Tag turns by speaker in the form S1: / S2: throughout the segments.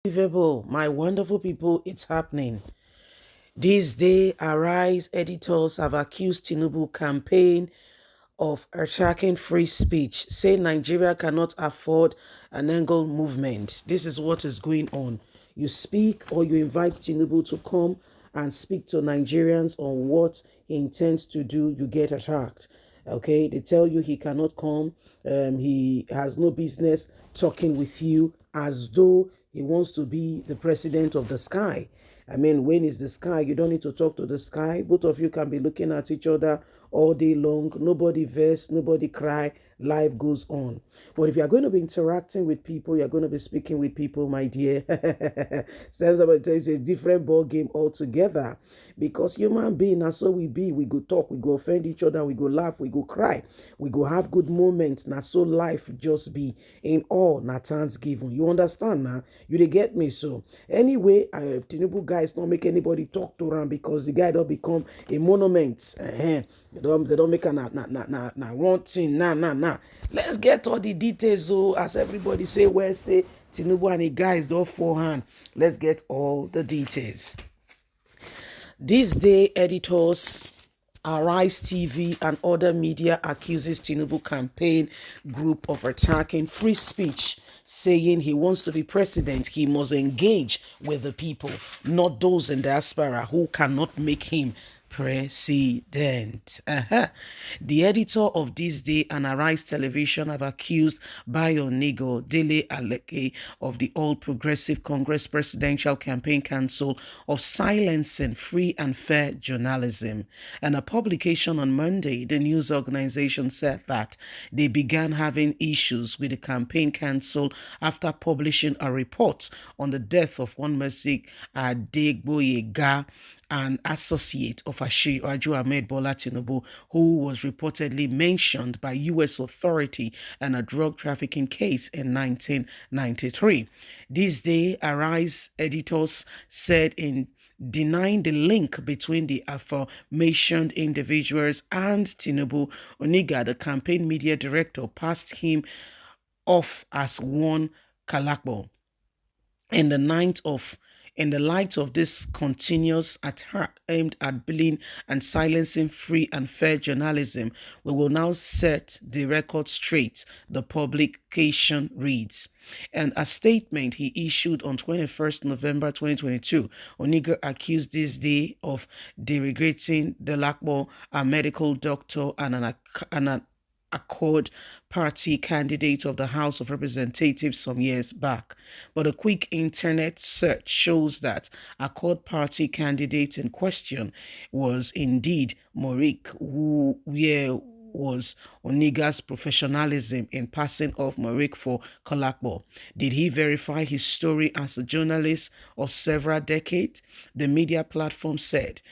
S1: Unbelievable, my wonderful people, it's happening. This day, Arise editors have accused Tinubu campaign of attacking free speech, saying Nigeria cannot afford an angle movement. This is what is going on. You speak or you invite Tinubu to come and speak to Nigerians on what he intends to do, you get attacked. Okay, they tell you he cannot come. He has no business talking with you as though he wants to be the president of the sky. I mean, when is the sky? You don't need to talk to the sky. Both of you can be looking at each other all day long. Nobody verse, nobody cry. Life goes on. But if you're going to be interacting with people, you're going to be speaking with people, my dear. It's a different ball game altogether. Because human being, that's so we be. We go talk, we go offend each other, we go laugh, we go cry, we go have good moments. Now so life just be in all na thanksgiving. You understand now? You they get me so. Anyway, Tinubu guys don't make anybody talk to him because the guy don't become a monument. They don't make a one thing. Nah. Let's get all the details. So as everybody say, where say Tinubu and the guys don't forehand. Let's get all the details. This day, editors, Arise TV and other media accuses Tinubu campaign group of attacking free speech, saying he wants to be president. He must engage with the people, not those in diaspora who cannot make him president. The editor of This Day and Arise Television have accused Bayonigo Dele Aleke of the All Progressive Congress Presidential Campaign Council of silencing free and fair journalism. In a publication on Monday, the news organization said that they began having issues with the campaign council after publishing a report on the death of one Mercy Adegboyega, an associate of Aju Ahmed Bola Tinubu, who was reportedly mentioned by U.S. authority in a drug trafficking case in 1993. This day, Arise editors said in denying the link between the aforementioned individuals and Tinubu, Oniga, the campaign media director, passed him off as one Kalakbo. In the light of this continuous attack aimed at bullying and silencing free and fair journalism, we will now set the record straight, the publication reads. And a statement he issued on 21st November 2022, Oniga accused This Day of denigrating Delakbo, a medical doctor and an Accord Party candidate of the House of Representatives some years back. But a quick internet search shows that Accord Party candidate in question was indeed Morik, where was Oniga's professionalism in passing off Morik for Kolakbo. Did he verify his story as a journalist of several decades? The media platform said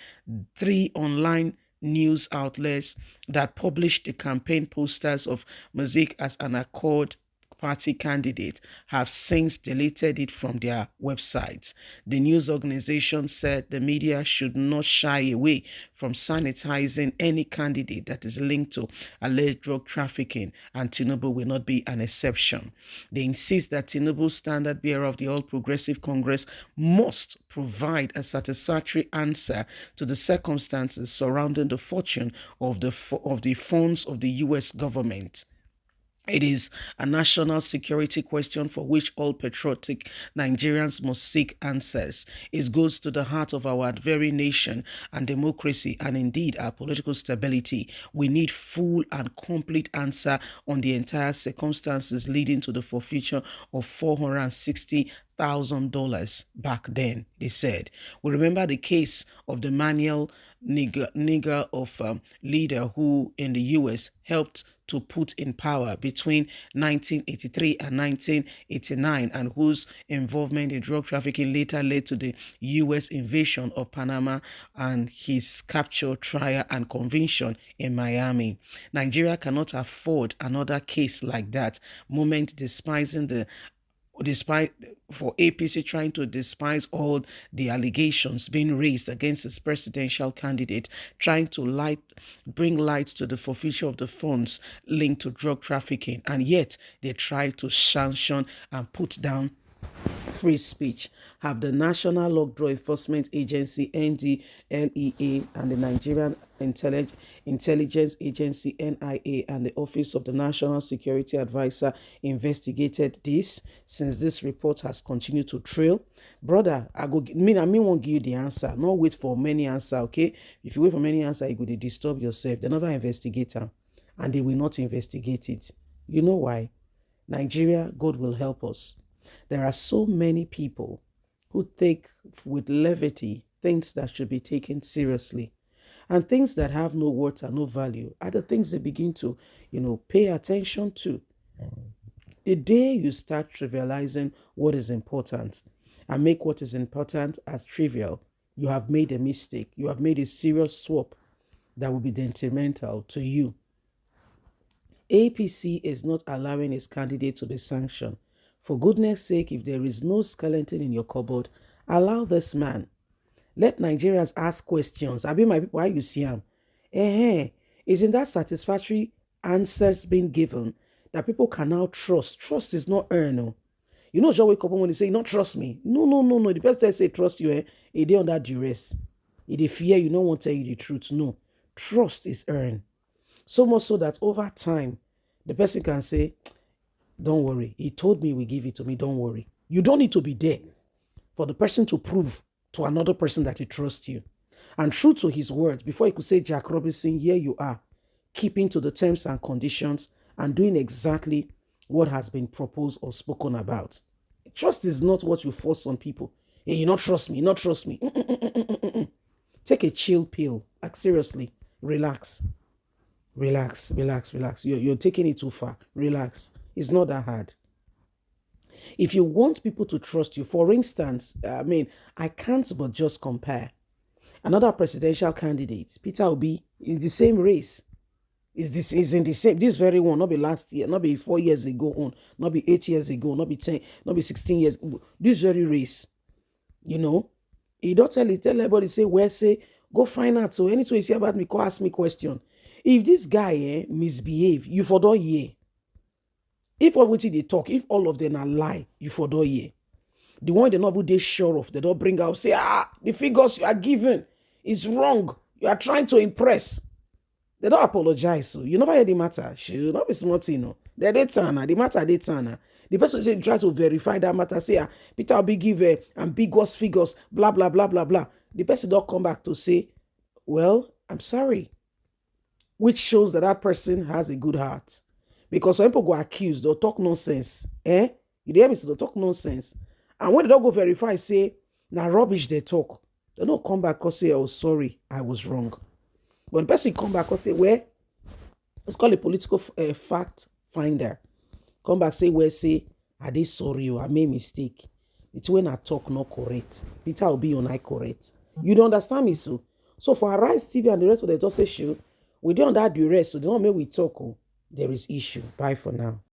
S1: 3 online news outlets that published the campaign posters of Mazik as an Accord Party candidate have since deleted it from their websites. The news organization said the media should not shy away from sanitizing any candidate that is linked to alleged drug trafficking, and Tinubu will not be an exception. They insist that Tinubu, standard bearer of the All Progressive Congress, must provide a satisfactory answer to the circumstances surrounding the fortune of the funds of the U.S. government. It is a national security question for which all patriotic Nigerians must seek answers. It goes to the heart of our very nation and democracy, and indeed our political stability. We need full and complete answer on the entire circumstances leading to the forfeiture of $460,000 back then, they said. We remember the case of the Manuel Niger of leader who in the U.S. helped to put in power between 1983 and 1989, and whose involvement in drug trafficking later led to the U.S. invasion of Panama and his capture, trial, and conviction in Miami. Nigeria cannot afford another case like that. Moment despite for APC trying to despise all the allegations being raised against its presidential candidate, trying to bring light to the forfeiture of the funds linked to drug trafficking, and yet they try to sanction and put down free speech. Have the National Law Enforcement Agency NDLEA and the Nigerian Intelligence Agency NIA and the Office of the National Security Advisor investigated this since this report has continued to trail? Brother, I won't give you the answer. Not wait for many answer, okay? If you wait for many answer, you go to disturb yourself. They never investigate them, and they will not investigate it. You know why? Nigeria, God will help us. There are so many people who take with levity things that should be taken seriously. And things that have no worth and no value are the things they begin to, pay attention to. The day you start trivializing what is important and make what is important as trivial, you have made a mistake. You have made a serious swap that will be detrimental to you. APC is not allowing its candidate to be sanctioned. For goodness sake, if there is no skeleton in your cupboard, allow this man. Let Nigerians ask questions. I mean, my people, why you see him? Isn't that satisfactory answers being given that people can now trust? Trust is not earned. No. You know, just wake up when you say, "Not trust me." No. The person say trust you, it is under duress. It is fear you don't want to tell you the truth. No. Trust is earned. So much so that over time, the person can say, "Don't worry. He told me he will give it to me. Don't worry." You don't need to be there for the person to prove to another person that he trusts you. And true to his words, before he could say, "Jack Robinson, here you are," keeping to the terms and conditions and doing exactly what has been proposed or spoken about. Trust is not what you force on people. Hey, you not trust me, not trust me. Take a chill pill. Like seriously, relax. Relax. You're taking it too far. Relax. It's not that hard. If you want people to trust you, for instance, I can't but just compare. Another presidential candidate, Peter Obi, in the same race. Is in the same, this very one, not be last year, not be 4 years ago on, not be 8 years ago, not be 10, not be 16 years, this very race, he don't tell everybody, say, where, say, go find out. So anything you see about me, go ask me question. If this guy misbehave, you for don't hear. If what they talk, if all of them are lie, you for don't hear. The one they not even they sure of, they don't bring out, say, the figures you are given is wrong. You are trying to impress. They don't apologize. So you never hear the matter. Should not be smart, They the matter they turn. The person say try to verify that matter. Say, Peter will be give ambiguous figures, blah blah blah blah blah. The person don't come back to say, well, I'm sorry, which shows that that person has a good heart. Because some people go accused, they'll talk nonsense. You hear me? So they'll talk nonsense. And when they don't go verify, say, now rubbish they talk. They don't come back and say, oh, sorry, I was wrong. When the person come back and say, well, it's called a political fact finder. Come back, say, well, say, are they sorry or I made mistake? It's when I talk not correct. Peter will be on I correct. You don't understand me, so? So for Arise TV and the rest of the Justice show, we don't that duress, so they don't make we talk. There is issue. Bye for now.